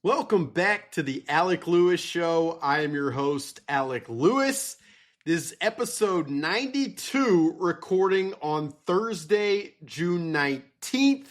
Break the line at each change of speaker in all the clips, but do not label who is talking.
Welcome back to the Alec Lewis Show. I am your host, Alec Lewis. This is episode 92, recording on Thursday, June 19th.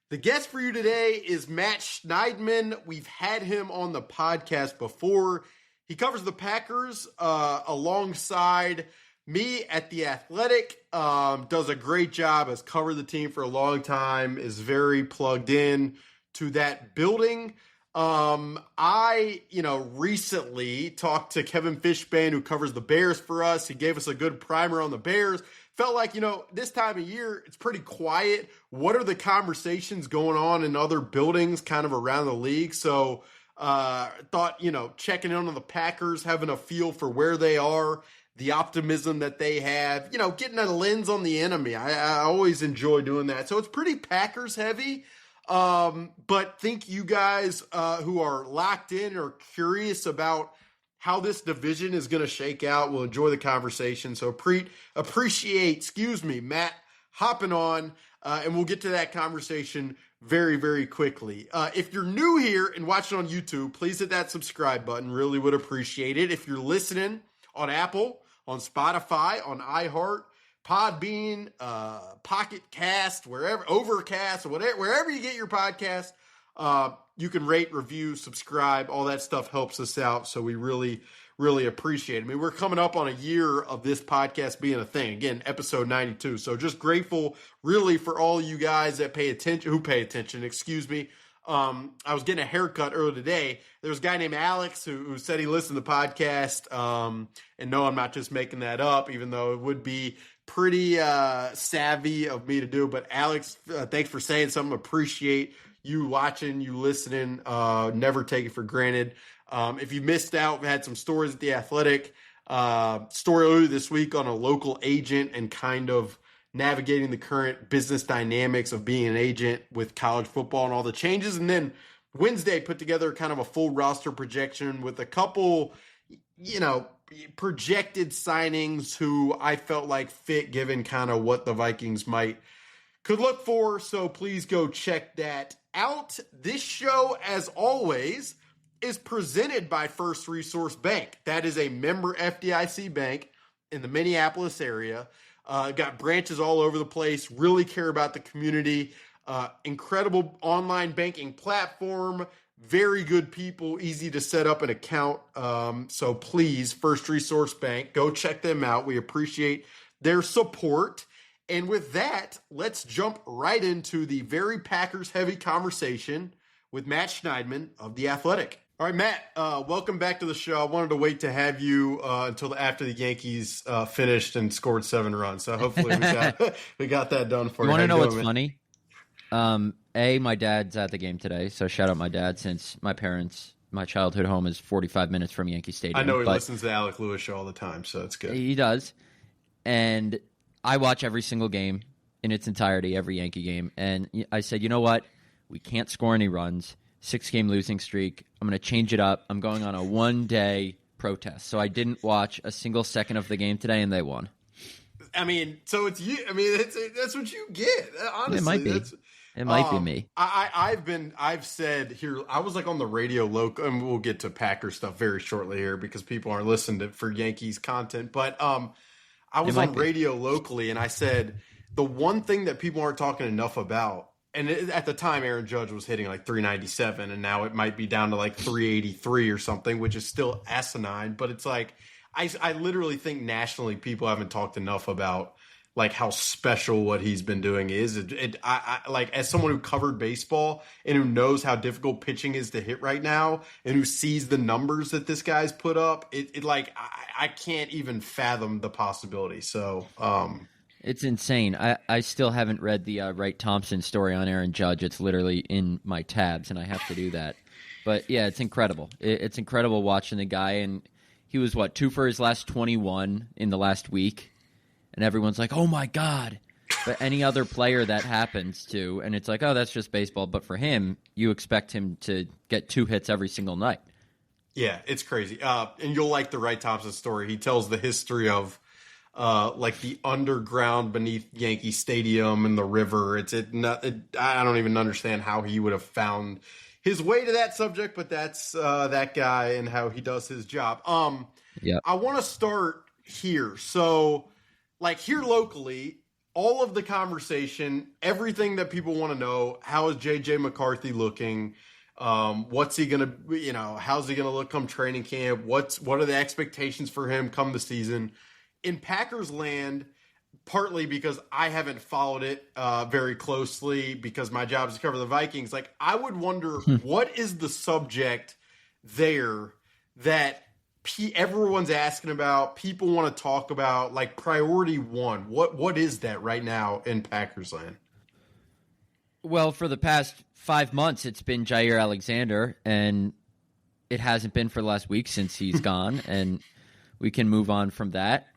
The guest for you today is Matt Schneidman. We've had him on the podcast before. He covers the Packers alongside me at The Athletic. Does a great job, has covered the team for a long time, is very plugged in to that building. I recently talked to Kevin Fishbane, who covers the Bears for us. He gave us a good primer on the Bears. Felt like, this time of year, it's pretty quiet. What are the conversations going on in other buildings kind of around the league? So, thought, checking in on the Packers, having a feel for where they are, the optimism that they have, getting a lens on the enemy. I always enjoy doing that. So it's pretty Packers heavy. But think you guys who are locked in or curious about how this division is going to shake out will enjoy the conversation. So appreciate, Matt hopping on, and we'll get to that conversation very, very quickly. If you're new here and watching on YouTube, please hit that subscribe button. Really would appreciate it. If you're listening on Apple, on Spotify, on iHeart, Podbean, Pocket Cast, wherever, Overcast, wherever you get your podcast, you can rate, review, subscribe. All that stuff helps us out, so we really, really appreciate it. I mean, we're coming up on a year of this podcast being a thing. Again, episode 92. So just grateful, really, for all you guys that pay attention. I was getting a haircut earlier today. There was a guy named Alex who said he listened to the podcast. And no, I'm not just making that up, even though it would be pretty savvy of me to do. But Alex, thanks for saying something. Appreciate you watching, you listening. Never take it for granted. If you missed out, we had some stories at The Athletic. Story earlier this week on a local agent and kind of navigating the current business dynamics of being an agent with college football and all the changes. And then Wednesday put together kind of a full roster projection with a couple, projected signings who I felt like fit given kind of what the Vikings could look for. So please go check that out. This show, as always, is presented by First Resource Bank. That is a member FDIC bank in the Minneapolis area. Got branches all over the place, really care about the community. Incredible online banking platform, very good people, easy to set up an account. So please, First Resource Bank, go check them out. We appreciate their support. And with that, let's jump right into the very Packers-heavy conversation with Matt Schneidman of The Athletic. All right, Matt, welcome back to the show. I wanted to wait to have you until after the Yankees finished and scored 7 runs. So hopefully we got that done for you.
You want to know what's funny? My dad's at the game today, so shout out my dad, since my childhood home is 45 minutes from Yankee Stadium.
I know he listens to the Alec Lewis Show all the time, so it's good.
He does. And I watch every single game in its entirety, every Yankee game. And I said, you know what? We can't score any runs. 6-game losing streak. I'm going to change it up. I'm going on a 1-day protest. So I didn't watch a single second of the game today, and they won.
I mean, so it's you. I mean, that's what you get. Honestly,
it might be. It might be me.
I've said here. I was like on the radio local, and we'll get to Packer stuff very shortly here because people aren't listening for Yankees content. But I was on radio locally, and I said the one thing that people aren't talking enough about. And at the time, Aaron Judge was hitting like 397, and now it might be down to like 383 or something, which is still asinine. But it's like I literally think nationally people haven't talked enough about like how special what he's been doing is. I like, as someone who covered baseball and who knows how difficult pitching is to hit right now, and who sees the numbers that this guy's put up, I can't even fathom the possibility. So.
It's insane. I still haven't read the Wright Thompson story on Aaron Judge. It's literally in my tabs, and I have to do that. But, yeah, it's incredible. It's incredible watching the guy. And he was, 2 for his last 21 in the last week. And everyone's like, oh, my God. But any other player that happens to, and it's like, oh, that's just baseball. But for him, you expect him to get 2 hits every single night.
Yeah, it's crazy. And you'll like the Wright Thompson story. He tells the history of like the underground beneath Yankee Stadium and the river. I don't even understand how he would have found his way to that subject, but that's that guy and how he does his job.
Yeah.
I want to start here. So, like here locally, all of the conversation, everything that people want to know, how is JJ McCarthy looking? What's he gonna, how's he gonna look come training camp? What are the expectations for him come the season? In Packers land, partly because I haven't followed it very closely because my job is to cover the Vikings. Like, I would wonder what is the subject there that everyone's asking about, people want to talk about, like priority one. What is that right now in Packers land?
Well, for the past 5 months, it's been Jair Alexander, and it hasn't been for the last week since he's gone, and we can move on from that.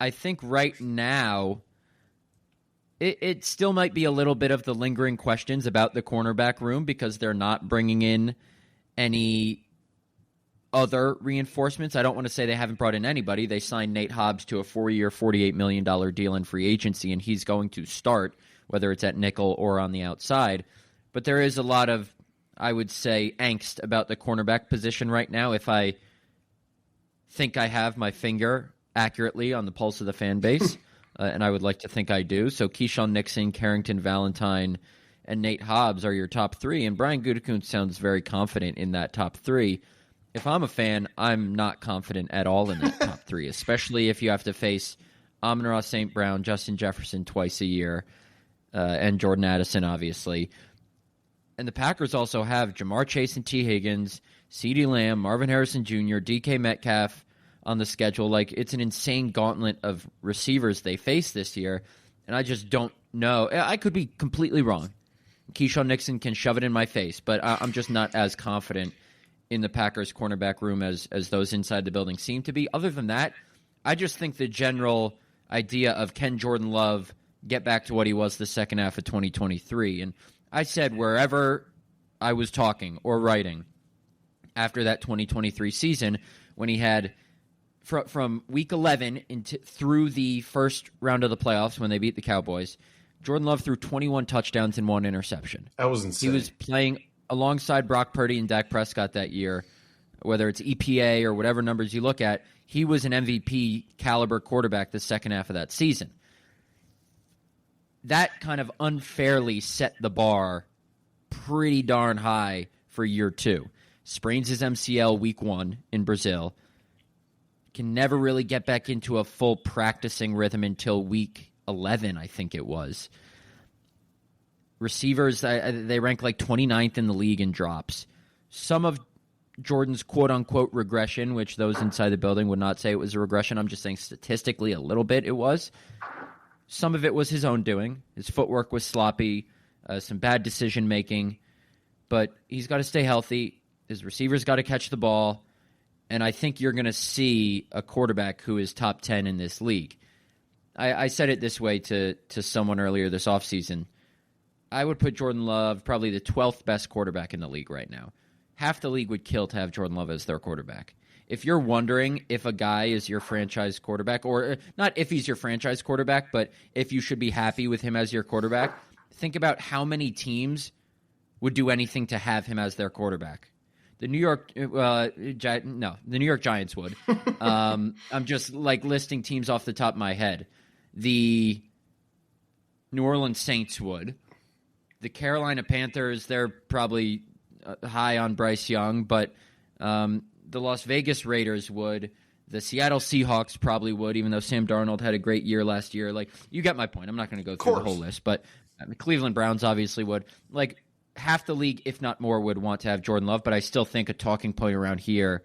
I think right now, it still might be a little bit of the lingering questions about the cornerback room because they're not bringing in any other reinforcements. I don't want to say they haven't brought in anybody. They signed Nate Hobbs to a 4-year, $48 million deal in free agency, and he's going to start, whether it's at nickel or on the outside. But there is a lot of, I would say, angst about the cornerback position right now. If I think I have my finger accurately on the pulse of the fan base, and I would like to think I do. So Keyshawn Nixon, Carrington Valentine, and Nate Hobbs are your top three, and Brian Gutekunst sounds very confident in that top three. If I'm a fan, I'm not confident at all in that top three, especially if you have to face Amon-Ra St. Brown, Justin Jefferson twice a year, and Jordan Addison, obviously. And the Packers also have Jamar Chase and T. Higgins, CeeDee Lamb, Marvin Harrison Jr., DK Metcalf on the schedule. Like, it's an insane gauntlet of receivers they face this year, and I just don't know. I could be completely wrong. Keyshawn Nixon can shove it in my face, but I'm just not as confident in the Packers cornerback room as those inside the building seem to be. Other than that, I just think the general idea of can Jordan Love get back to what he was the second half of 2023. And I said wherever I was talking or writing after that 2023 season, when he had from week 11 through the first round of the playoffs when they beat the Cowboys, Jordan Love threw 21 touchdowns and 1 interception.
That was insane.
He was playing alongside Brock Purdy and Dak Prescott that year, whether it's EPA or whatever numbers you look at. He was an MVP caliber quarterback the second half of that season. That kind of unfairly set the bar pretty darn high for year two. Sprains his MCL week 1 in Brazil. Can never really get back into a full practicing rhythm until week 11, I think it was. Receivers, they rank like 29th in the league in drops. Some of Jordan's quote-unquote regression, which those inside the building would not say it was a regression, I'm just saying statistically a little bit it was. Some of it was his own doing. His footwork was sloppy, some bad decision-making. But he's got to stay healthy. His receivers got to catch the ball. And I think you're going to see a quarterback who is top 10 in this league. I said it this way to someone earlier this offseason. I would put Jordan Love probably the 12th best quarterback in the league right now. Half the league would kill to have Jordan Love as their quarterback. If you're wondering if a guy is your franchise quarterback, or not if he's your franchise quarterback, but if you should be happy with him as your quarterback, think about how many teams would do anything to have him as their quarterback. The New York Giants would. I'm just like listing teams off the top of my head. The New Orleans Saints would. The Carolina Panthers, they're probably high on Bryce Young, but the Las Vegas Raiders would. The Seattle Seahawks probably would, even though Sam Darnold had a great year last year. Like, you get my point. I'm not going to go through the whole list, but the Cleveland Browns obviously would. Like, half the league, if not more, would want to have Jordan Love, but I still think a talking point around here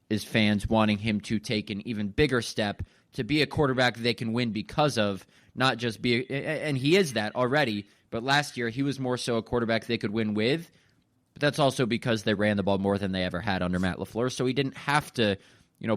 is fans wanting him to take an even bigger step to be a quarterback they can win because of, not just be, and he is that already, but last year he was more so a quarterback they could win with, but that's also because they ran the ball more than they ever had under Matt LaFleur, so he didn't have to,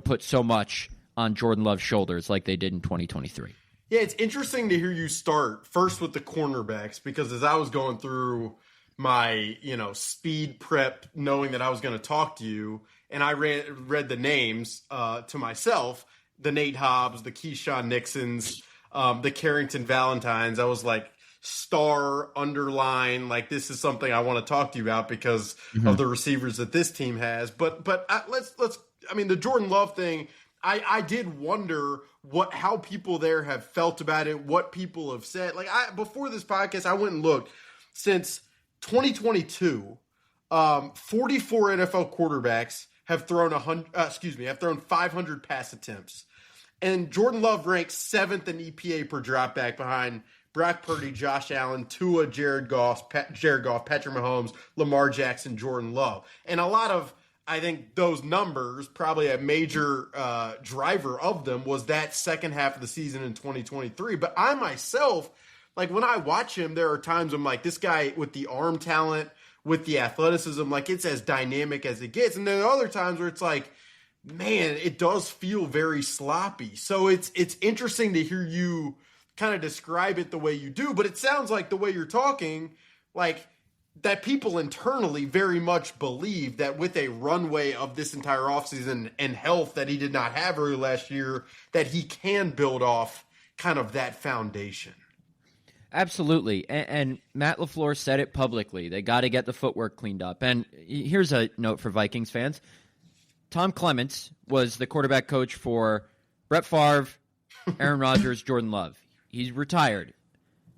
put so much on Jordan Love's shoulders like they did in 2023.
Yeah, it's interesting to hear you start first with the cornerbacks, because as I was going through my, speed prep, knowing that I was going to talk to you, and I read the names to myself, the Nate Hobbs, the Keyshawn Nixons, the Carrington Valentines, I was like, star underline, like this is something I want to talk to you about because of the receivers that this team has. But the Jordan Love thing, I did wonder how people there have felt about it, what people have said. Like before this podcast, I went and looked. Since 2022, 44 NFL quarterbacks have thrown 500 pass attempts. And Jordan Love ranks 7th in EPA per dropback behind Brock Purdy, Josh Allen, Tua, Jared Goff, Patrick Mahomes, Lamar Jackson, Jordan Love. And a lot of, I think, those numbers, probably a major driver of them was that second half of the season in 2023. But I myself, like when I watch him, there are times I'm like, this guy with the arm talent, with the athleticism, like it's as dynamic as it gets. And then there are other times where it's like, man, it does feel very sloppy. So it's interesting to hear you kind of describe it the way you do, but it sounds like the way you're talking, like that people internally very much believe that with a runway of this entire offseason and health that he did not have early last year, that he can build off kind of that foundation.
Absolutely. And Matt LaFleur said it publicly. They got to get the footwork cleaned up. And here's a note for Vikings fans. Tom Clements was the quarterback coach for Brett Favre, Aaron Rodgers, Jordan Love. He's retired.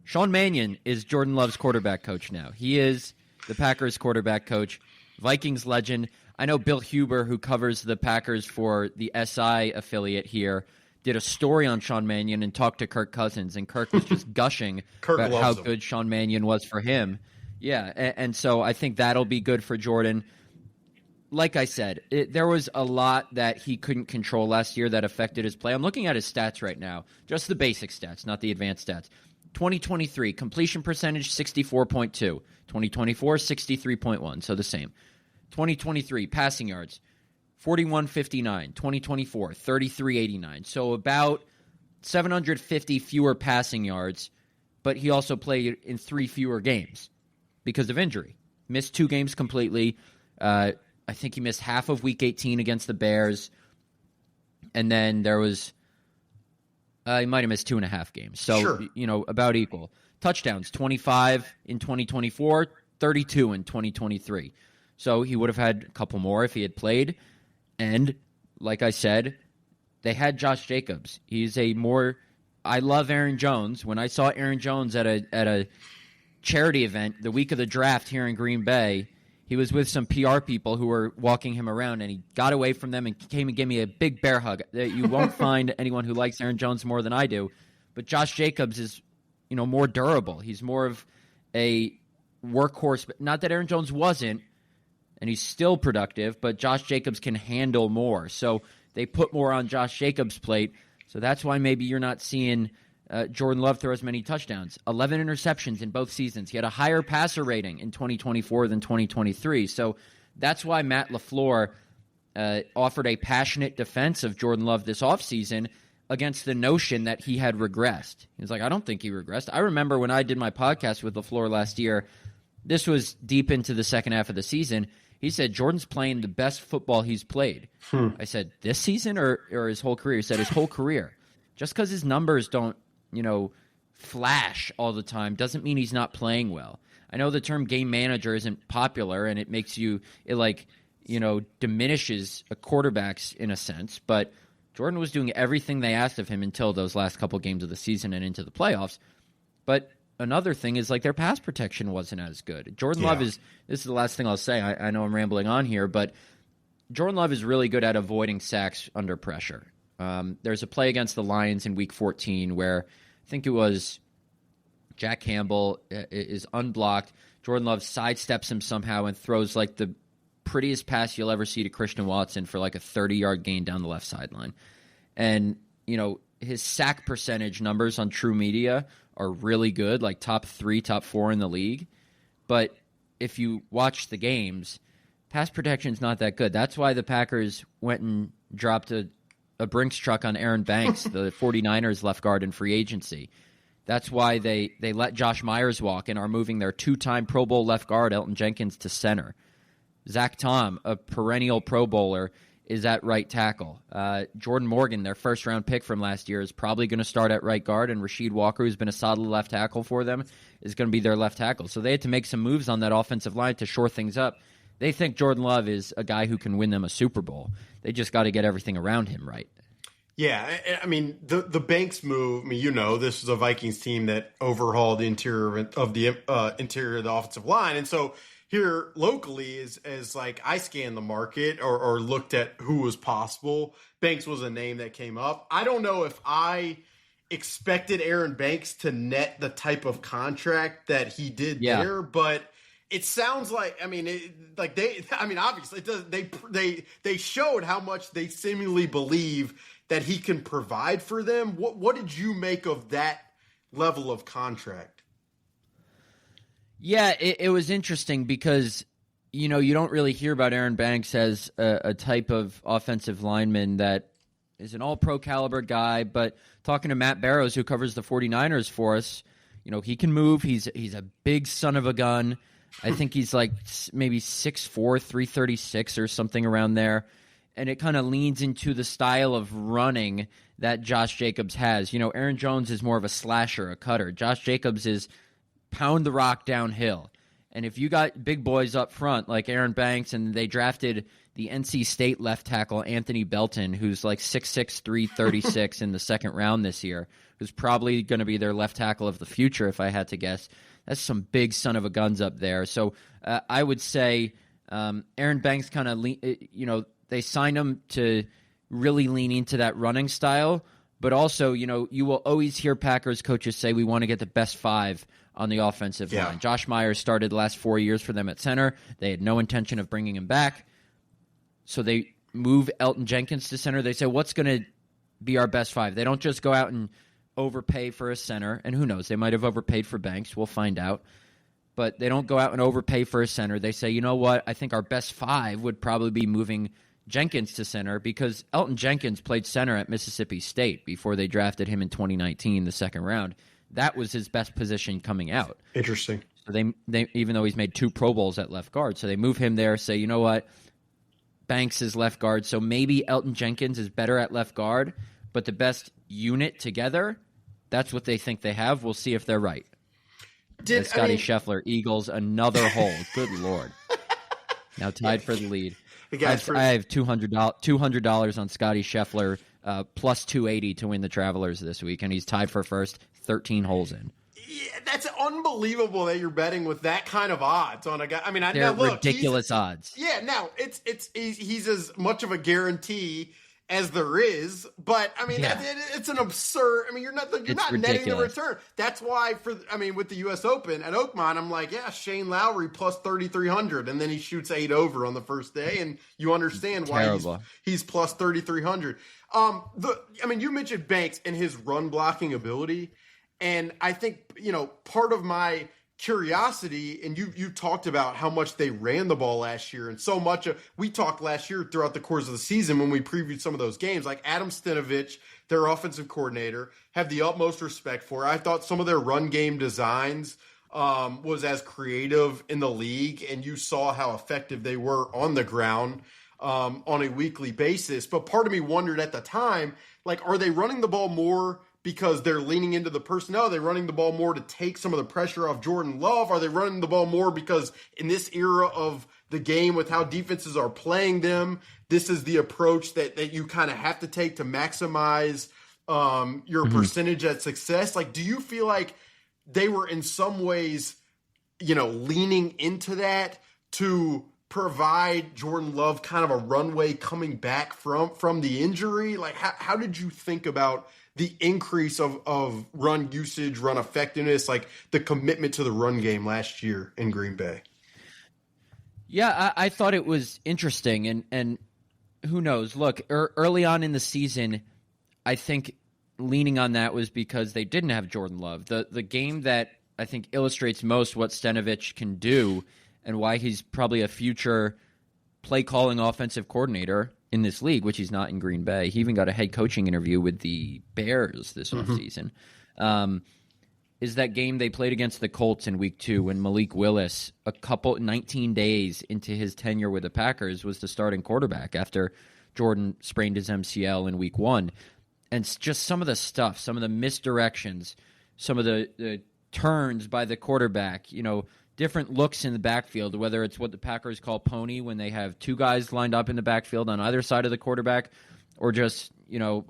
Sean Mannion is Jordan Love's quarterback coach now. He is the Packers quarterback coach, Vikings legend. I know Bill Huber, who covers the Packers for the SI affiliate here, did a story on Sean Mannion and talked to Kirk Cousins, and Kirk was just gushing about how good Sean Mannion was for him. Yeah, and so I think that'll be good for Jordan. Like I said, there was a lot that he couldn't control last year that affected his play. I'm looking at his stats right now, just the basic stats, not the advanced stats. 2023, completion percentage, 64.2. 2024, 63.1, so the same. 2023, passing yards, 41.59. 2024, 33.89. So about 750 fewer passing yards, but he also played in 3 fewer games because of injury. Missed 2 games completely. I think he missed half of Week 18 against the Bears, and then there was he might have missed 2.5 games. So,
sure.
About equal. Touchdowns, 25 in 2024, 32 in 2023. So he would have had a couple more if he had played. And like I said, they had Josh Jacobs. I love Aaron Jones. When I saw Aaron Jones at a charity event the week of the draft here in Green Bay, he was with some PR people who were walking him around, and he got away from them and came and gave me a big bear hug. You won't find anyone who likes Aaron Jones more than I do, but Josh Jacobs is, more durable. He's more of a workhorse, but not that Aaron Jones wasn't, and he's still productive, but Josh Jacobs can handle more. So they put more on Josh Jacobs' plate, so that's why maybe you're not seeing Jordan Love throw as many touchdowns. 11 interceptions in both seasons. He had a higher passer rating in 2024 than 2023. So that's why Matt LaFleur offered a passionate defense of Jordan Love this offseason against the notion that he had regressed. He was like, I don't think he regressed. I remember when I did my podcast with LaFleur last year, this was deep into the second half of the season, he said, Jordan's playing the best football he's played. I said, this season or his whole career? He said, his whole career. Just because his numbers don't, flash all the time doesn't mean he's not playing well. I know the term game manager isn't popular, and it makes diminishes a quarterback's in a sense, but Jordan was doing everything they asked of him until those last couple games of the season and into the playoffs. But another thing is their pass protection wasn't as good. Jordan Love this is the last thing I'll say. I know I'm rambling on here, but Jordan Love is really good at avoiding sacks under pressure. There's a play against the Lions in Week 14 where I think it was Jack Campbell is unblocked. Jordan Love sidesteps him somehow and throws the prettiest pass you'll ever see to Christian Watson for a 30-yard gain down the left sideline. And, his sack percentage numbers on True Media are really good, top 3, top 4 in the league. But if you watch the games, pass protection's not that good. That's why the Packers went and dropped a Brinks truck on Aaron Banks, the 49ers left guard in free agency. That's why they let Josh Myers walk and are moving their 2-time Pro Bowl left guard, Elton Jenkins, to center. Zach Tom, a perennial Pro Bowler, is at right tackle. Jordan Morgan, their first-round pick from last year, is probably going to start at right guard, and Rasheed Walker, who's been a solid left tackle for them, is going to be their left tackle. So they had to make some moves on that offensive line to shore things up. They think Jordan Love is a guy who can win them a Super Bowl. They just got to get everything around him right.
Yeah, I mean, the Banks move, I mean, this is a Vikings team that overhauled the interior of the offensive line. And so here locally, as like I scanned the market or looked at who was possible, Banks was a name that came up. I don't know if I expected Aaron Banks to net the type of contract that he did there, but it sounds like, obviously it does, they showed how much they seemingly believe that he can provide for them. What did you make of that level of contract?
Yeah, it was interesting because, you don't really hear about Aaron Banks as a type of offensive lineman that is an all-pro caliber guy, but talking to Matt Barrows, who covers the 49ers for us, he can move. He's a big son of a gun. I think he's like maybe 6'4", 336 or something around there. And it kind of leans into the style of running that Josh Jacobs has. Aaron Jones is more of a slasher, a cutter. Josh Jacobs is pound the rock downhill. And if you got big boys up front like Aaron Banks, and they drafted the NC State left tackle Anthony Belton, who's like 6'6", 336 in the second round this year, who's probably going to be their left tackle of the future if I had to guess. That's some big son of a guns up there. So I would say Aaron Banks kind of, they signed him to really lean into that running style, but also, you will always hear Packers coaches say we want to get the best five on the offensive line. Josh Myers started the last 4 years for them at center. They had no intention of bringing him back. So they move Elton Jenkins to center. They say, what's going to be our best five? They don't just go out and overpay for a center, and who knows, they might have overpaid for Banks. We'll find out. But they don't go out and overpay for a center. They say, you know what, I think our best five would probably be moving Jenkins to center, because Elton Jenkins played center at Mississippi State before they drafted him in 2019, the second round. That was his best position coming out.
Interesting.
So they even though he's made 2 Pro Bowls at left guard, so they move him there, say, you know what, Banks is left guard, so maybe Elton Jenkins is better at left guard, but the best unit together, that's what they think they have. We'll see if they're right. Scotty Scheffler, Eagles, another hole. Good Lord. Now tied for the lead. I have $200 on Scotty Scheffler, plus 280 to win the Travelers this week, and he's tied for first, 13 holes in.
Yeah, that's unbelievable that you're betting with that kind of odds on a guy. I mean,
they're ridiculous odds.
Yeah, now he's as much of a guarantee as there is, but I mean, it's an absurd. I mean, you're not netting the return. That's why with the U.S. Open at Oakmont, I'm like, Shane Lowry plus 3,300, and then he shoots 8 over on the first day, and you understand why he's plus 3,300. You mentioned Banks and his run blocking ability, and I think part of my curiosity, and you talked about how much they ran the ball last year, and so much we talked last year throughout the course of the season when we previewed some of those games, like Adam Stinovich, their offensive coordinator, have the utmost respect for. I thought some of their run game designs was as creative in the league, and you saw how effective they were on the ground on a weekly basis. But part of me wondered at the time, like, are they running the ball more because they're leaning into the personnel? Are they running the ball more to take some of the pressure off Jordan Love? Are they running the ball more because in this era of the game with how defenses are playing them, this is the approach that you kind of have to take to maximize your percentage at success? Like, do you feel like they were in some ways, leaning into that to provide Jordan Love kind of a runway coming back from the injury? Like, how did you think about the increase of run usage, run effectiveness, like the commitment to the run game last year in Green Bay?
Yeah, I thought it was interesting, and who knows? Look, early on in the season, I think leaning on that was because they didn't have Jordan Love. The game that I think illustrates most what Stinovich can do and why he's probably a future play-calling offensive coordinator in this league, which he's not in Green Bay. He even got a head coaching interview with the Bears this offseason. Is that game they played against the Colts in week 2 when Malik Willis, 19 days into his tenure with the Packers, was the starting quarterback after Jordan sprained his MCL in week 1. And just some of the stuff, some of the misdirections, some of the turns by the quarterback, different looks in the backfield, whether it's what the Packers call pony when they have 2 guys lined up in the backfield on either side of the quarterback, or just,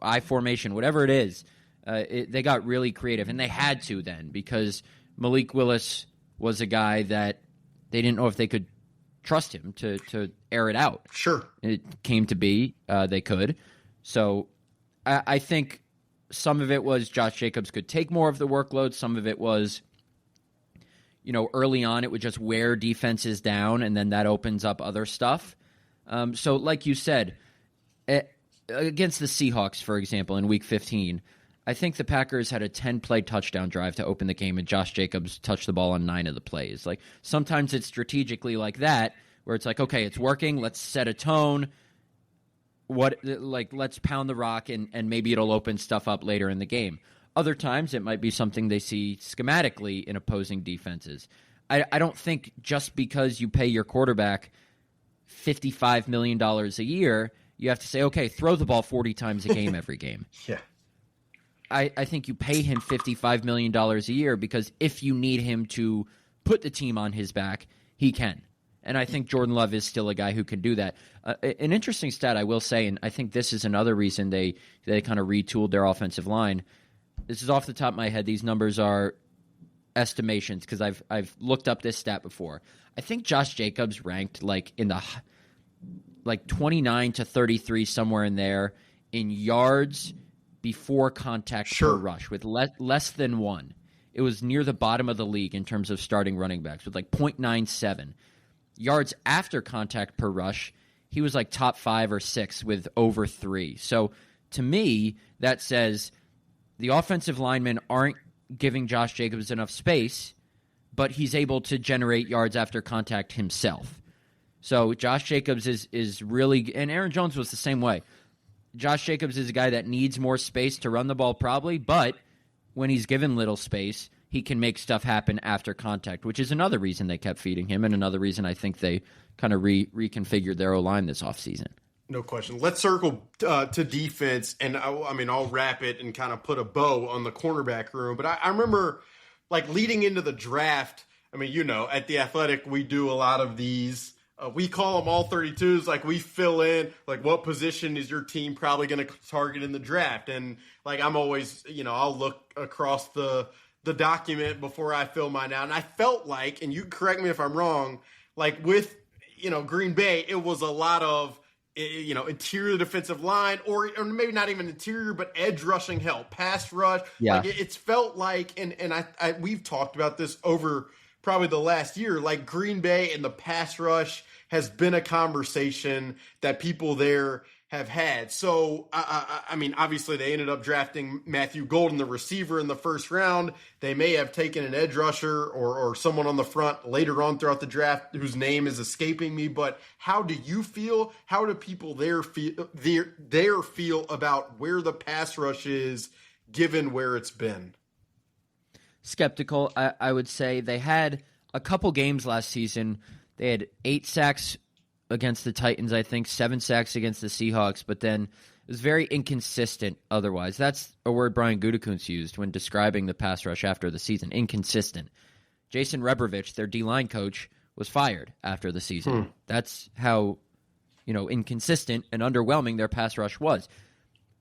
I formation, whatever it is. They got really creative, and they had to then, because Malik Willis was a guy that they didn't know if they could trust him to air it out.
Sure.
It came to be they could. So I think some of it was Josh Jacobs could take more of the workload. Some of it was, early on it would just wear defenses down, and then that opens up other stuff. So like you said, against the Seahawks, for example, in Week 15, I think the Packers had a 10-play touchdown drive to open the game, and Josh Jacobs touched the ball on 9 of the plays. Like, sometimes it's strategically like that, where it's like, okay, it's working, let's set a tone. Let's pound the rock, and maybe it'll open stuff up later in the game. Other times, it might be something they see schematically in opposing defenses. I don't think just because you pay your quarterback $55 million a year, you have to say, okay, throw the ball 40 times a game every game.
Yeah.
I think you pay him $55 million a year because if you need him to put the team on his back, he can. And I think Jordan Love is still a guy who can do that. An interesting stat, I will say, and I think this is another reason they kind of retooled their offensive line. This is off the top of my head. These numbers are estimations because I've looked up this stat before. I think Josh Jacobs ranked in the 29 to 33, somewhere in there, in yards before contact per rush, with less than 1. It was near the bottom of the league in terms of starting running backs, with 0.97. Yards after contact per rush, he was top 5 or 6 with over 3. So to me, that says the offensive linemen aren't giving Josh Jacobs enough space, but he's able to generate yards after contact himself. So Josh Jacobs is really – and Aaron Jones was the same way. Josh Jacobs is a guy that needs more space to run the ball probably, but when he's given little space, he can make stuff happen after contact, which is another reason they kept feeding him and another reason I think they kind of reconfigured their O-line this offseason.
No question. Let's circle to defense, and I'll wrap it and kind of put a bow on the cornerback room. But I remember, leading into the draft, at The Athletic, we do a lot of these. We call them all 32s. We fill in, what position is your team probably going to target in the draft? And, I'm always, I'll look across the document before I fill mine out. And I felt like, and you correct me if I'm wrong, with, Green Bay, it was a lot of, interior defensive line, or maybe not even interior, but edge rushing help, pass rush.
Yeah.
It's felt like, and I we've talked about this over probably the last year, Green Bay and the pass rush has been a conversation that people there have had. So, obviously they ended up drafting Matthew Golden, the receiver, in the first round. They may have taken an edge rusher or someone on the front later on throughout the draft whose name is escaping me. But how do you feel? How do people there feel about where the pass rush is given where it's been?
Skeptical, I would say. They had a couple games last season. They had 8 sacks against the Titans, I think, 7 sacks against the Seahawks, but then it was very inconsistent otherwise. That's a word Brian Gutekunst used when describing the pass rush after the season, inconsistent. Jason Rebrovich, their D-line coach, was fired after the season. That's how, inconsistent and underwhelming their pass rush was.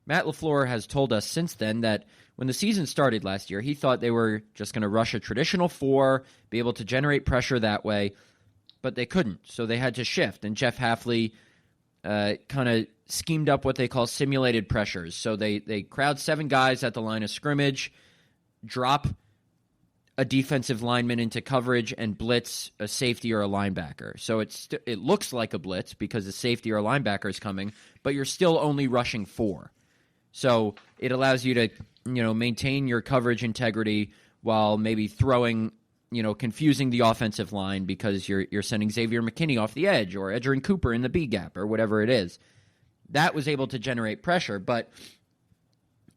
Matt LaFleur has told us since then that when the season started last year, he thought they were just going to rush a traditional 4, be able to generate pressure that way, but they couldn't, so they had to shift. And Jeff Hafley kind of schemed up what they call simulated pressures. So they crowd 7 guys at the line of scrimmage, drop a defensive lineman into coverage, and blitz a safety or a linebacker. So it looks like a blitz because a safety or a linebacker is coming, but you're still only rushing 4. So it allows you to maintain your coverage integrity while maybe throwing – confusing the offensive line because you're sending Xavier McKinney off the edge or Edgerrin Cooper in the B gap or whatever it is. That was able to generate pressure, but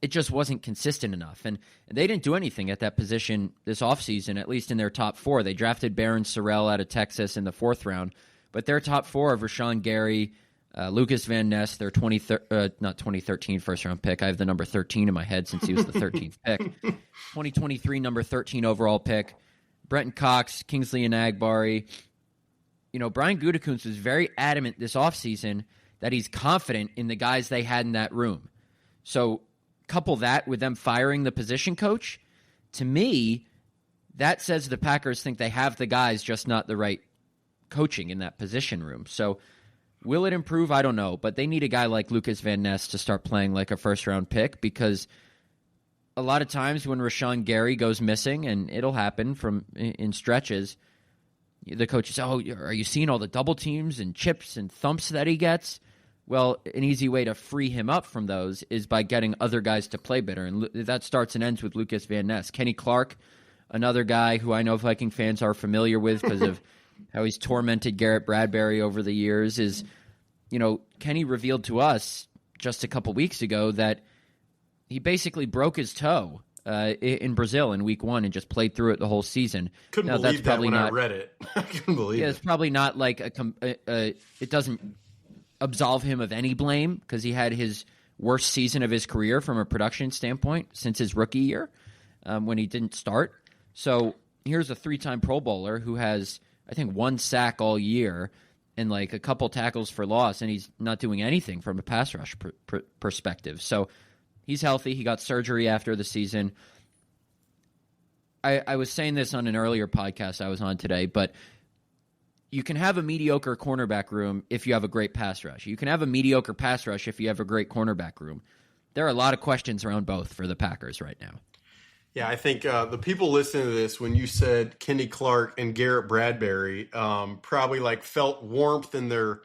it just wasn't consistent enough. And they didn't do anything at that position this offseason, at least in their top 4. They drafted Barron Sorrell out of Texas in the 4th round, but their top 4 of Rashawn Gary, Lucas Van Ness, their not 2013 first-round pick. I have the number 13 in my head since he was the 13th pick. 2023 number 13 overall pick. Brenton Cox, Kingsley Enagbari. Brian Gutekunst was very adamant this offseason that he's confident in the guys they had in that room. So couple that with them firing the position coach, to me, that says the Packers think they have the guys, just not the right coaching in that position room. So will it improve? I don't know. But they need a guy like Lucas Van Ness to start playing like a first-round pick, because a lot of times when Rashawn Gary goes missing, and it'll happen in stretches, the coach says, "Oh, are you seeing all the double teams and chips and thumps that he gets?" Well, an easy way to free him up from those is by getting other guys to play better, and that starts and ends with Lucas Van Ness. Kenny Clark, another guy who I know Viking fans are familiar with because of how he's tormented Garrett Bradbury over the years, is, Kenny revealed to us just a couple weeks ago that he basically broke his toe in Brazil in week 1 and just played through it the whole season.
Couldn't believe that when I read it. I couldn't believe it.
It's probably not like it doesn't absolve him of any blame, because he had his worst season of his career from a production standpoint since his rookie year when he didn't start. So here's a 3-time Pro Bowler who has, I think, 1 sack all year and like a couple tackles for loss, and he's not doing anything from a pass rush perspective. So he's healthy. He got surgery after the season. I was saying this on an earlier podcast I was on today, but you can have a mediocre cornerback room if you have a great pass rush. You can have a mediocre pass rush if you have a great cornerback room. There are a lot of questions around both for the Packers right now.
Yeah, I think the people listening to this, when you said Kenny Clark and Garrett Bradbury, probably felt warmth in their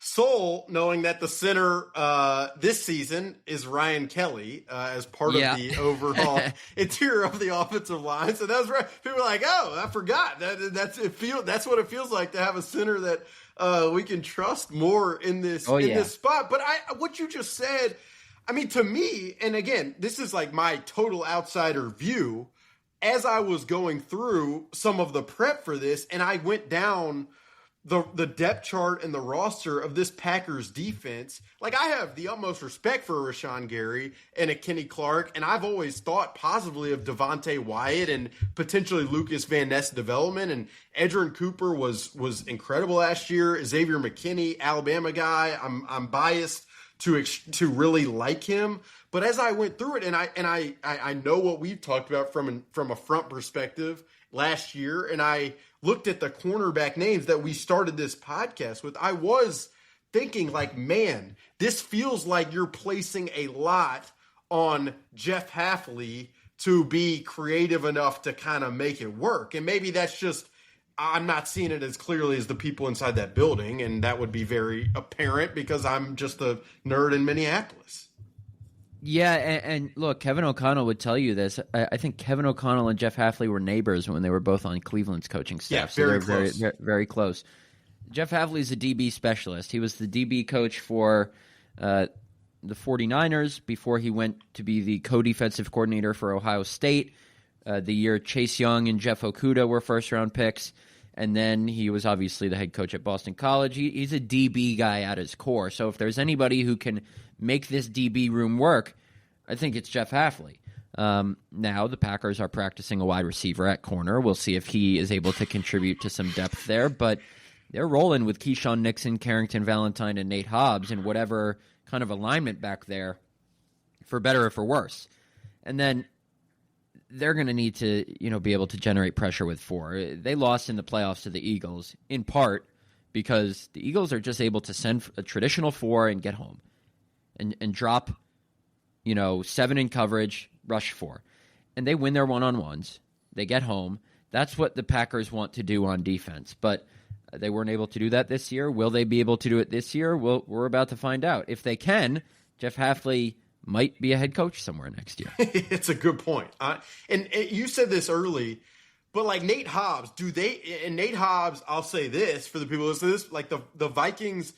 soul, knowing that the center this season is Ryan Kelly as part of the overall interior of the offensive line. So that's right. People are like, "Oh, I forgot." That's what it feels like to have a center that we can trust more in this this spot. But what you just said, I mean, to me, and again, this is like my total outsider view, as I was going through some of the prep for this, and I went down the depth chart and the roster of this Packers defense. Like, I have the utmost respect for Rashawn Gary and a Kenny Clark, and I've always thought positively of Devontae Wyatt and potentially Lucas Van Ness development. And Edgerrin Cooper was incredible last year. Xavier McKinney, Alabama guy. I'm biased to really like him. But as I went through it, and I know what we've talked about from a front perspective last year, and I looked at the cornerback names that we started this podcast with, I was thinking, like, man, this feels like you're placing a lot on Jeff Hafley to be creative enough to kind of make it work. And maybe that's just, I'm not seeing it as clearly as the people inside that building, and that would be very apparent because I'm just a nerd in Minneapolis.
Yeah, and look, Kevin O'Connell would tell you this. I think Kevin O'Connell and Jeff Hafley were neighbors when they were both on Cleveland's coaching staff.
Yeah, very close.
Very, very close. Jeff Hafley's a DB specialist. He was the DB coach for the 49ers before he went to be the co-defensive coordinator for Ohio State. The year Chase Young and Jeff Okudah were first-round picks. And then he was obviously the head coach at Boston College. He's a DB guy at his core. So if there's anybody who can make this DB room work, I think it's Jeff Hafley. Now the Packers are practicing a wide receiver at corner. We'll see if he is able to contribute to some depth there. But they're rolling with Keyshawn Nixon, Carrington Valentine, and Nate Hobbs in whatever kind of alignment back there, for better or for worse. And then they're going to need to, be able to generate pressure with 4. They lost in the playoffs to the Eagles, in part because the Eagles are just able to send a traditional 4 and get home and drop, 7 in coverage, rush 4. And they win their one-on-ones. They get home. That's what the Packers want to do on defense. But they weren't able to do that this year. Will they be able to do it this year? We're about to find out. If they can, Jeff Hafley might be a head coach somewhere next year.
It's a good point. And you said this early, but like Nate Hobbs, Nate Hobbs, I'll say this for the people listening to this, like the Vikings,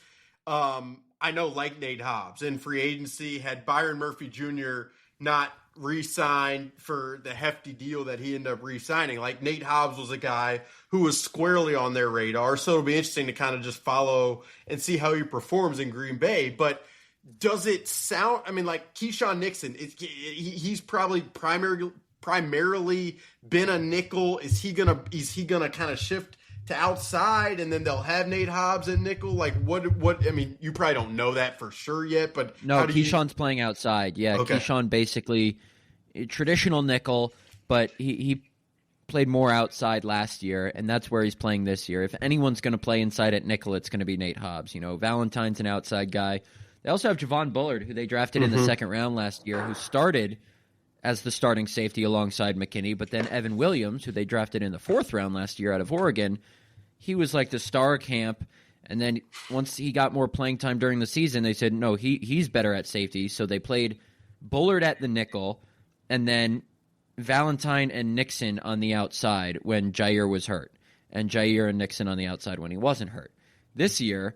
I know, like Nate Hobbs in free agency, had Byron Murphy Jr. not re-sign for the hefty deal that he ended up re-signing. Like Nate Hobbs was a guy who was squarely on their radar, so it'll be interesting to kind of just follow and see how he performs in Green Bay. But does it sound? I mean, like Keyshawn Nixon, he's probably primarily been a nickel. Is he gonna kind of shift to outside, and then they'll have Nate Hobbs at nickel? Like what? I mean, you probably don't know that for sure yet, but
no, Keyshawn's playing outside. Yeah, okay. Keyshawn basically traditional nickel, but he played more outside last year, and that's where he's playing this year. If anyone's going to play inside at nickel, it's going to be Nate Hobbs. Valentine's an outside guy. They also have Javon Bullard, who they drafted in the second round last year, who started as the starting safety alongside McKinney, but then Evan Williams, who they drafted in the fourth round last year out of Oregon, he was like the star of camp, and then once he got more playing time during the season, they said, no, he's better at safety, so they played Bullard at the nickel, and then Valentine and Nixon on the outside when Jair was hurt, and Jair and Nixon on the outside when he wasn't hurt. This year,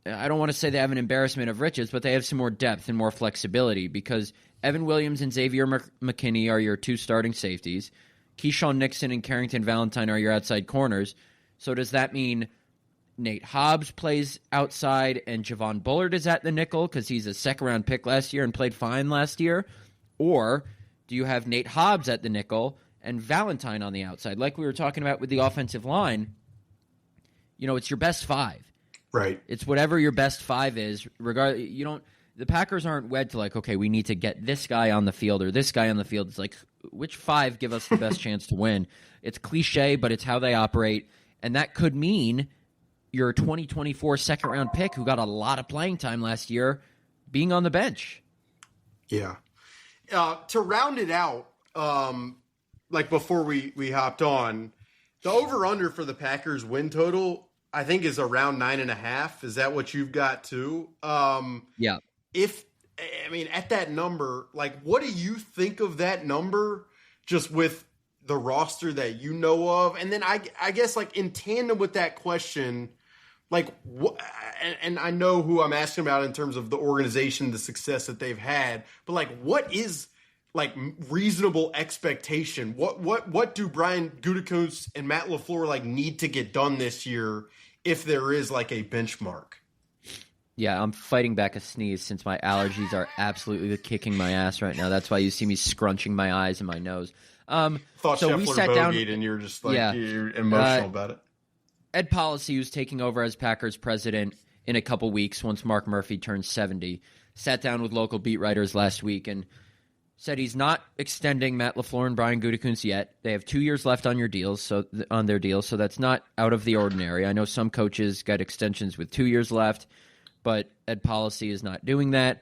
I don't want to say they have an embarrassment of riches, but they have some more depth and more flexibility because Evan Williams and Xavier McKinney are your two starting safeties. Keyshawn Nixon and Carrington Valentine are your outside corners. So does that mean Nate Hobbs plays outside and Javon Bullard is at the nickel because he's a second-round pick last year and played fine last year? Or do you have Nate Hobbs at the nickel and Valentine on the outside? Like we were talking about with the offensive line, it's your best five.
Right.
It's whatever your best five is. The Packers aren't wed to like, okay, we need to get this guy on the field or this guy on the field. It's like, which five give us the best chance to win? It's cliche, but it's how they operate. And that could mean your 2024 second-round pick who got a lot of playing time last year being on the bench.
Yeah. To round it out, like before we hopped on, the over-under for the Packers win total I think is around 9.5. Is that what you've got too?
Yeah.
At that number, like, what do you think of that number just with the roster that you know of? And then I guess, like, in tandem with that question, like, and I know who I'm asking about in terms of the organization, the success that they've had, but, like, what is, like, reasonable expectation? What do Brian Gutekunst and Matt LaFleur, like, need to get done this year if there is, like, a benchmark?
Yeah, I'm fighting back a sneeze since my allergies are absolutely kicking my ass right now. That's why you see me scrunching my eyes and my nose.
Thought
so
Scheffler
we sat down,
and you're just like, you're emotional about it.
Ed Policy, who's taking over as Packers president in a couple weeks once Mark Murphy turns 70, sat down with local beat writers last week and said he's not extending Matt LaFleur and Brian Gutekunst yet. They have 2 years left on their deals, so that's not out of the ordinary. I know some coaches got extensions with 2 years left, but Ed Policy is not doing that.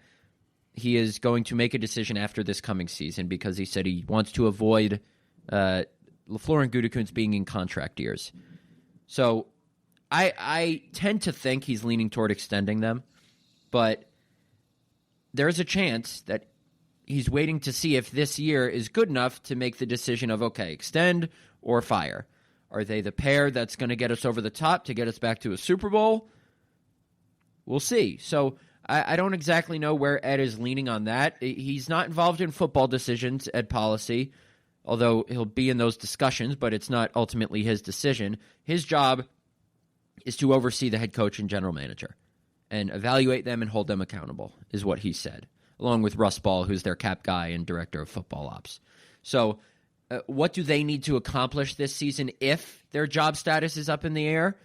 He is going to make a decision after this coming season because he said he wants to avoid LaFleur and Gutekunst being in contract years. So I tend to think he's leaning toward extending them, but there's a chance that he's waiting to see if this year is good enough to make the decision of, okay, extend or fire. Are they the pair that's going to get us over the top to get us back to a Super Bowl? We'll see. So I don't exactly know where Ed is leaning on that. He's not involved in football decisions, Ed Policy, although he'll be in those discussions, but it's not ultimately his decision. His job is to oversee the head coach and general manager and evaluate them and hold them accountable, is what he said, along with Russ Ball, who's their cap guy and director of football ops. So what do they need to accomplish this season if their job status is up in the air?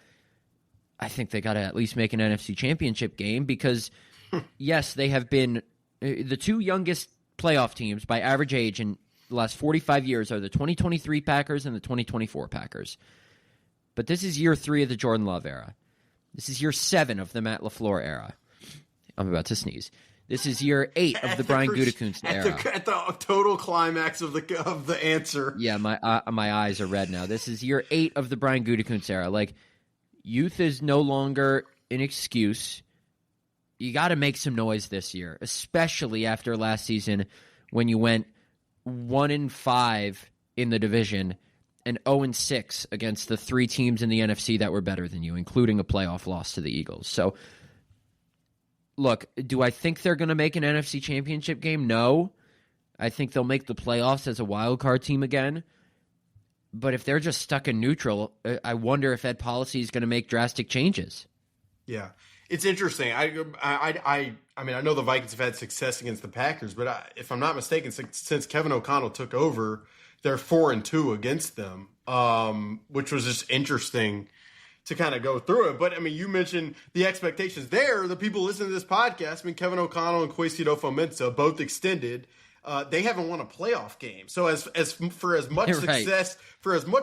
I think they got to at least make an NFC championship game because, yes, they have been the two youngest playoff teams by average age in the last 45 years are the 2023 Packers and the 2024 Packers. But this is year 3 of the Jordan Love era. This is year 7 of the Matt LaFleur era. I'm about to sneeze. This is year 8 of the Brian Gutekunst era.
At the total climax of the answer.
Yeah, my eyes are red now. This is year 8 of the Brian Gutekunst era. Like, youth is no longer an excuse. You got to make some noise this year, especially after last season when you went 1-5 in the division and 0-6 against the 3 teams in the NFC that were better than you, including a playoff loss to the Eagles. So, look, do I think they're going to make an NFC championship game? No. I think they'll make the playoffs as a wild card team again. But if they're just stuck in neutral, I wonder if Ed Policy is going to make drastic changes.
Yeah, it's interesting. I mean, I know the Vikings have had success against the Packers, but if I'm not mistaken, since Kevin O'Connell took over, they're 4-2 against them, which was just interesting to kind of go through it. But I mean, you mentioned the expectations there. The people listening to this podcast, I mean, Kevin O'Connell and Kwesi Adofo-Mensah both extended. They haven't won a playoff game. So as much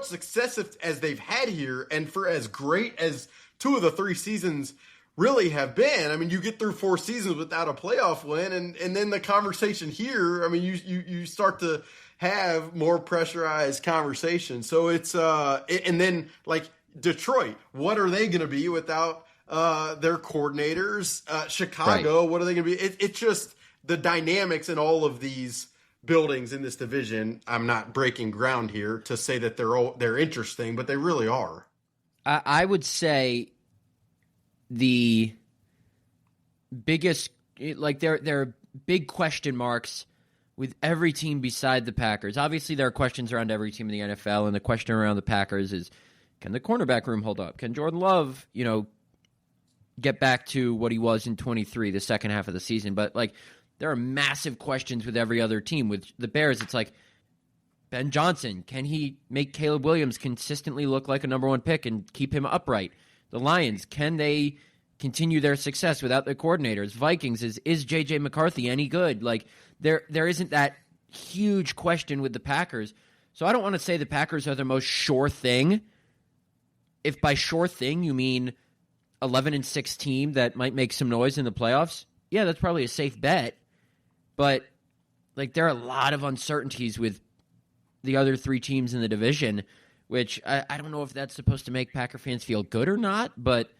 success as they've had here, and for as great as 2 of the 3 seasons really have been, I mean, you get through 4 seasons without a playoff win, and then the conversation here, I mean, you start to have more pressurized conversations. So it's and then like Detroit, what are they going to be without their coordinators? Chicago, What are they going to be? It's just the dynamics in all of these buildings in this division. I'm not breaking ground here to say that they're interesting, but they really are.
I would say the biggest, like there are big question marks with every team beside the Packers. Obviously, there are questions around every team in the NFL, and the question around the Packers is, can the cornerback room hold up? Can Jordan Love, get back to what he was in 23, the second half of the season? But like, there are massive questions with every other team. With the Bears, it's like, Ben Johnson, can he make Caleb Williams consistently look like a number 1 pick and keep him upright? The Lions, can they continue their success without their coordinators? Vikings, is J.J. McCarthy any good? Like, there isn't that huge question with the Packers. So I don't want to say the Packers are the most sure thing. If by sure thing you mean 11-6 team that might make some noise in the playoffs, yeah, that's probably a safe bet. But like, there are a lot of uncertainties with the other 3 teams in the division, which I don't know if that's supposed to make Packer fans feel good or not, but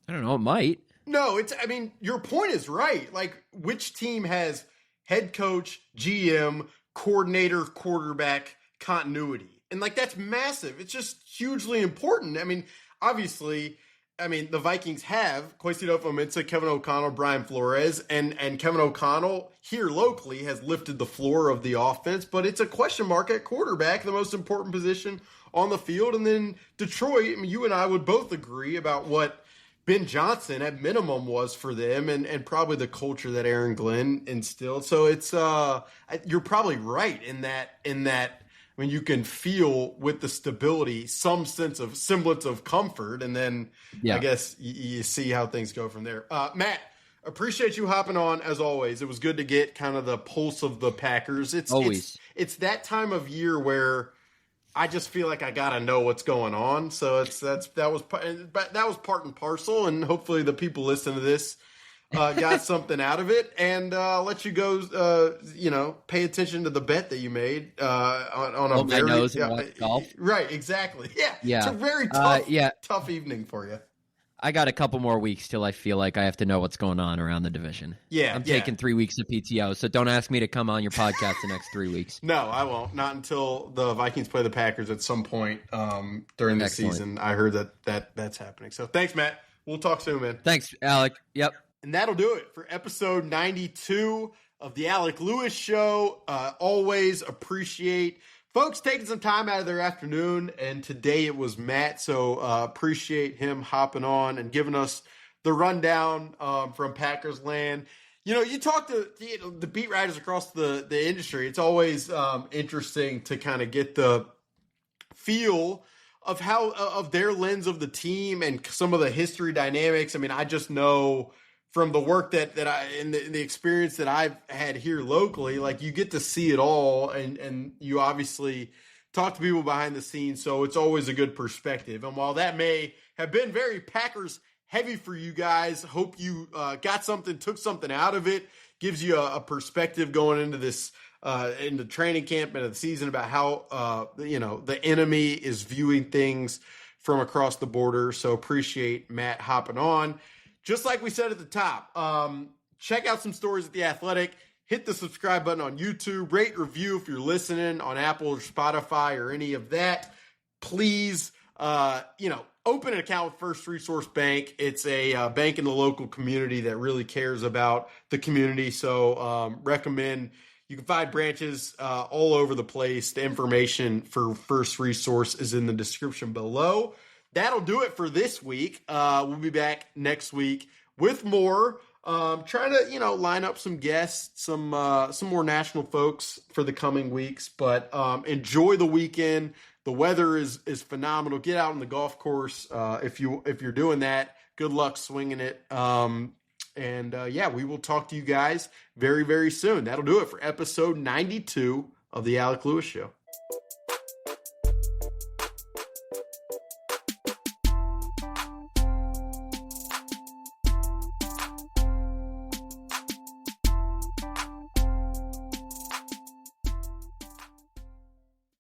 I don't know, it might.
No, I mean, your point is right. Like, which team has head coach, GM, coordinator, quarterback continuity? And like, that's massive. It's just hugely important. I mean, obviously, the Vikings have Kwesi Adofo-Mensah, Kevin O'Connell, Brian Flores, and Kevin O'Connell here locally has lifted the floor of the offense, but it's a question mark at quarterback, the most important position on the field. And then Detroit, you and I would both agree about what Ben Johnson at minimum was for them, and probably the culture that Aaron Glenn instilled. So it's you're probably right in that. I mean, you can feel with the stability some semblance of comfort, and then I guess you see how things go from there. Matt, appreciate you hopping on as always. It was good to get kind of the pulse of the Packers. It's that time of year where I just feel like I gotta know what's going on. So that was part and parcel, and hopefully the people listening to this got something out of it, and let you go, pay attention to the bet that you made on a very
nose and watch golf.
Right, exactly. Yeah. It's a very tough evening for you.
I got a couple more weeks till I feel like I have to know what's going on around the division.
Yeah,
I'm taking 3 weeks of PTO, so don't ask me to come on your podcast the next 3 weeks.
No, I won't. Not until the Vikings play the Packers at some point during the season. I heard that's happening. So thanks, Matt. We'll talk soon, man.
Thanks, Alec. Yep.
And that'll do it for episode 92 of the Alec Lewis Show. Always appreciate folks taking some time out of their afternoon, and today it was Matt, so appreciate him hopping on and giving us the rundown from Packers land. You talk to the beat writers across the industry. It's always interesting to kind of get the feel of how of their lens of the team and some of the history dynamics. I mean, I just know from the work that I and the experience that I've had here locally, like, you get to see it all, and you obviously talk to people behind the scenes, so it's always a good perspective. And while that may have been very Packers heavy for you guys, hope you took something out of it, gives you a perspective going into this into training camp and the season about how the enemy is viewing things from across the border. So appreciate Matt hopping on. Just like we said at the top, check out some stories at The Athletic. Hit the subscribe button on YouTube. Rate, review if you're listening on Apple or Spotify or any of that. Please, open an account with First Resource Bank. It's a bank in the local community that really cares about the community. So recommend You can find branches all over the place. The information for First Resource is in the description below. That'll do it for this week. We'll be back next week with more. Trying to, line up some guests, some more national folks for the coming weeks. But enjoy the weekend. The weather is phenomenal. Get out on the golf course if you're doing that. Good luck swinging it. We will talk to you guys very, very soon. That'll do it for episode 92 of the Alec Lewis Show.